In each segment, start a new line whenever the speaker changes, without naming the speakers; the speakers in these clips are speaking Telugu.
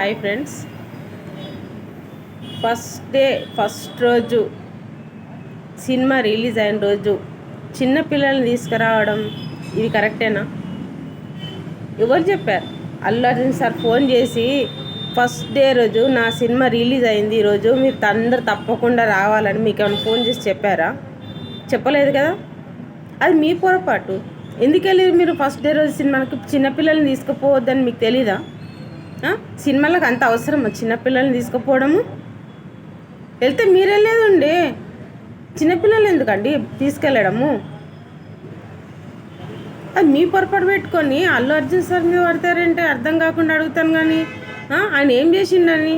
హాయ్ ఫ్రెండ్స్, ఫస్ట్ రోజు సినిమా రిలీజ్ అయిన రోజు చిన్నపిల్లల్ని తీసుకురావడం ఇది కరెక్టేనా? ఎవరు చెప్పారు? అల్లు అర్జున్ సార్ ఫోన్ చేసి ఫస్ట్ డే రోజు నా సినిమా రిలీజ్ అయింది, ఈరోజు మీరు అందరు తప్పకుండా రావాలని మీకు ఏమైనా ఫోన్ చేసి చెప్పారా? చెప్పలేదు కదా. అది మీ పొరపాటు. ఎందుకెళ్ళి మీరు ఫస్ట్ డే రోజు సినిమాకి చిన్నపిల్లల్ని తీసుకుపోవద్దని మీకు తెలీదా? సినిమాలకు అంత అవసరమా చిన్నపిల్లల్ని తీసుకుపోవడము? వెళ్తే మీరు వెళ్ళేదండి, చిన్నపిల్లలు ఎందుకండి తీసుకెళ్ళడము? అది మీ పొరపాటు పెట్టుకొని అల్లు అర్జున్ సార్ మీద పడతారంటే అర్థం కాకుండా అడుగుతాను. కానీ ఆయన ఏం చేసిండని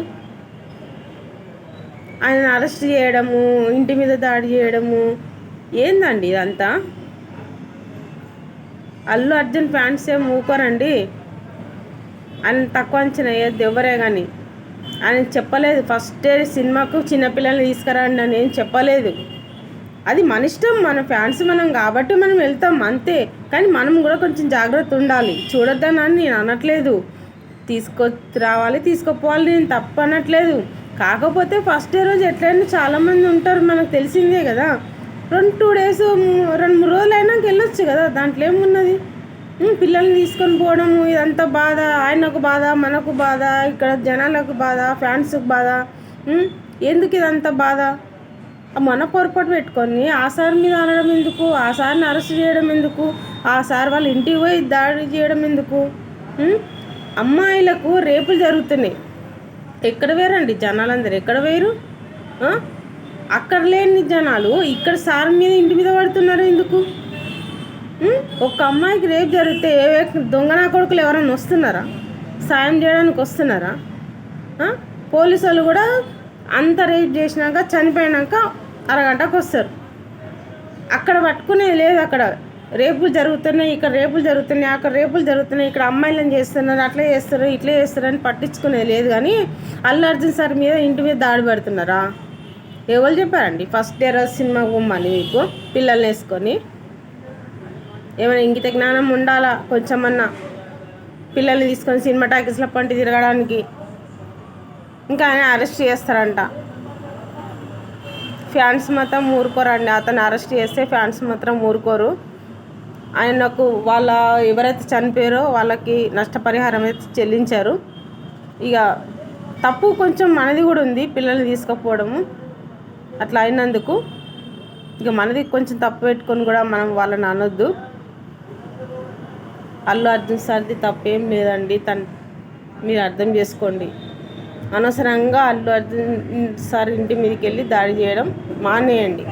ఆయన అరెస్ట్ చేయడము, ఇంటి మీద దాడి చేయడము ఏందండి ఇదంతా? అల్లు అర్జున్ ఫ్యాన్స్ ఏం ఊకోరండి. ఆయన తక్కువ అంచనా వేయద్దు ఎవరే కానీ. ఆయన చెప్పలేదు ఫస్ట్ డే సినిమాకు చిన్నపిల్లల్ని తీసుకురండి అని ఏం చెప్పలేదు. అది మన ఇష్టం, మన ఫ్యాన్స్ మనం కాబట్టి మనం వెళ్తాం అంతే. కానీ మనం కూడా కొంచెం జాగ్రత్త ఉండాలి. చూడొద్దని నేను అనట్లేదు, రావాలి తీసుకుపోవాలి నేను తప్పు అనట్లేదు. కాకపోతే ఫస్ట్ డే రోజు ఎట్లయినా చాలామంది ఉంటారు, మనకు తెలిసిందే కదా. 2 డేస్ 2-3 రోజులు అయినాక వెళ్ళొచ్చు కదా, దాంట్లో ఏమున్నది? పిల్లల్ని తీసుకొని పోవడము ఇదంతా బాధ. ఆయనకు బాధ, మనకు బాధ, ఇక్కడ జనాలకు బాధ, ఫ్యాన్స్కి బాధ. ఎందుకు ఇదంతా బాధ? మన పొరపాటు పెట్టుకొని ఆ సార్ మీద అనడం ఎందుకు? ఆ సార్ని అరెస్ట్ చేయడం ఎందుకు? ఆ సార్ వాళ్ళ ఇంటికి పోయి దాడి చేయడం ఎందుకు? అమ్మాయిలకు రేపులు జరుగుతున్నాయి, ఎక్కడ వేరండి జనాలందరూ? ఎక్కడ వేరు? అక్కడ లేని జనాలు ఇక్కడ సార్ మీద ఇంటి మీద పడుతున్నారు ఎందుకు? ఒక అమ్మాయికి రేపు జరిగితే దొంగనా కొడుకులు ఎవరైనా వస్తున్నారా? సాయం చేయడానికి వస్తున్నారా? పోలీసు వాళ్ళు కూడా అంత రేప్ చేసినాక చనిపోయినాక అరగంటకు వస్తారు. అక్కడ పట్టుకునేది లేదు. అక్కడ రేపులు జరుగుతున్నాయి, ఇక్కడ రేపులు జరుగుతున్నాయి, అక్కడ రేపులు జరుగుతున్నాయి, ఇక్కడ అమ్మాయిలను చేస్తున్నారు, అట్లా చేస్తారు, ఇట్లా చేస్తారు అని పట్టించుకునేది లేదు. కానీ అల్లు అర్జున్ సార్ మీద ఇంటి మీద దాడి పెడుతున్నారా? ఎవరు చెప్పారండి ఫస్ట్ డే రోజు సినిమా పోమ్మని మీకు పిల్లల్ని వేసుకొని? ఏమైనా ఇంగిత జ్ఞానం ఉండాలా కొంచెమన్నా? పిల్లల్ని తీసుకొని సినిమా టాకీస్లో పంటి తిరగడానికి. ఇంకా ఆయన అరెస్ట్ చేస్తారంట. ఫ్యాన్స్ మాత్రం ఊరుకోరండి. అతను అరెస్ట్ చేస్తే ఫ్యాన్స్ మాత్రం ఊరుకోరు. ఆయనకు ఎవరైతే చనిపోయారో వాళ్ళకి నష్టపరిహారం అయితే చెల్లించారు. ఇక తప్పు కొంచెం మనది కూడా ఉంది, పిల్లల్ని తీసుకుపోవడము అట్లా అయినందుకు. ఇక మనది కొంచెం తప్పు పెట్టుకొని కూడా మనం వాళ్ళని అనొద్దు. అల్లు అర్జున్ సార్ది తప్పేం లేదండి, మీరు అర్థం చేసుకోండి. అనవసరంగా అల్లు అర్జున్ సార్ ఇంటి మీదకి వెళ్ళి దాడి చేయడం మానేయండి.